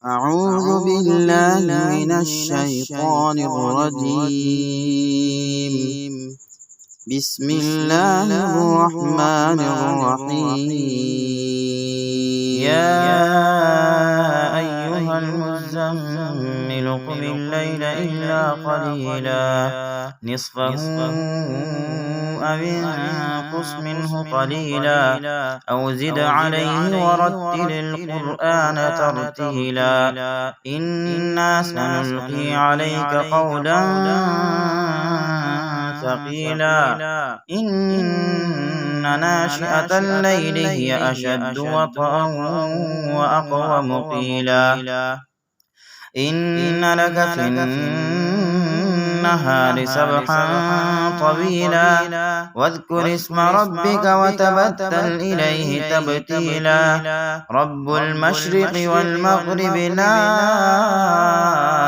أعوذ بالله من الشيطان الرجيم. بسم الله الرحمن الرحيم. يا أيها المزمل قم الليل إلا قليلا نصفه أو انقص منه قليلا أو زد عليه ورتل القرآن ترتيلا إنا سنلقي عليك قولا ثقيلا إن ناشئة الليل هي أشد وطئا وأقوم قيلا إن لك في النهار سبحا طويلا واذكر اسم ربك وتبتل إليه تبتيلا رب المشرق والمغرب لا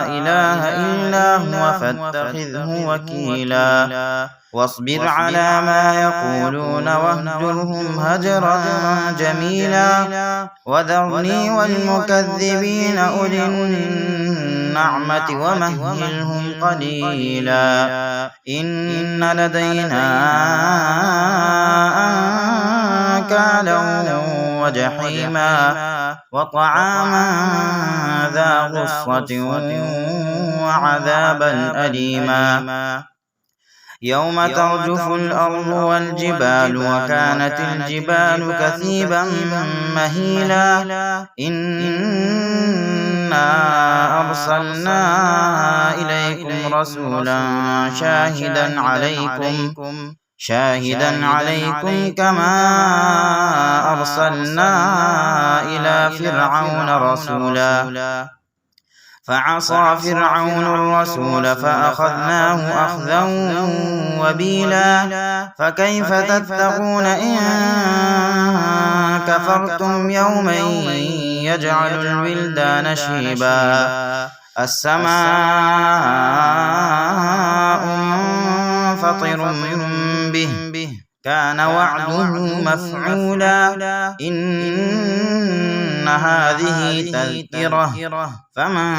إله إلا هو فاتخذه وكيلا واصبر على ما يقولون واهجرهم هجرا جميلا وذرني والمكذبين أولي النعمة ومهلهم قليلا إن لدينا أنكالا وجحيما وطعاما ذا غصة وعذابا أليما يوم ترجف الأرض والجبال وكانت الجبال كثيبا مهيلا إنا أرسلنا إليكم رسولا شاهدا عليكم كما أرسلنا إلى فرعون رسولا فعصى فرعون الرسول فأخذناه أخذا وبيلا فكيف تتقون إن كفرتم يوما يجعل الولدان شيبا السماء منفطر به كان وعده مفعولا إن هذه تذكرة فمن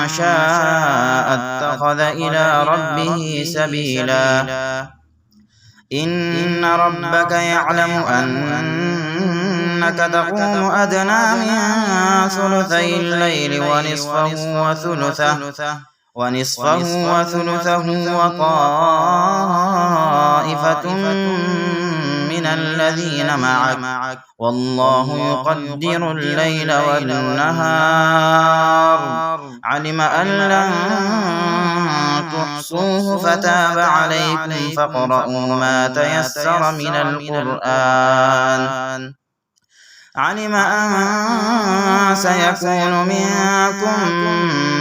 شاء اتخذ إلى ربه سبيلا إن ربك يعلم أنك تقوم أدنى من ثلثي الليل ونصفه وثلثه وطائفة من الذين معك والله يقدر الليل والنهار علم أن لن تحصوه فتاب عليكم فاقرؤوا ما تيسر من القرآن علم أن سيكون منكم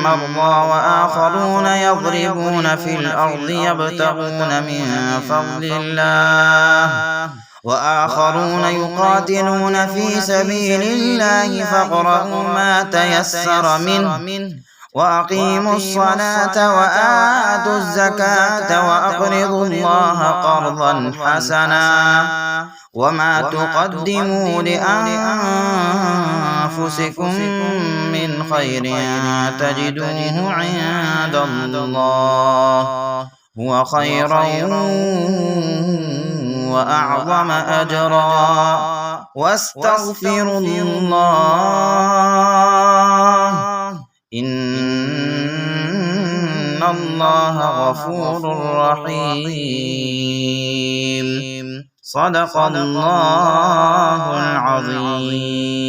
مرضى وآخرون يضربون في الأرض يبتغون من فضل الله وآخرون يقاتلون في سبيل الله فاقرؤوا ما تيسر منه وأقيموا الصلاة وآتوا الزكاة وأقرضوا الله قرضا حسنا وما تقدموا لأنفسكم من خير تجدوه عند الله هو خيرا وأعظم أجرا واستغفروا الله إن الله غفور رحيم صدق الله العظيم.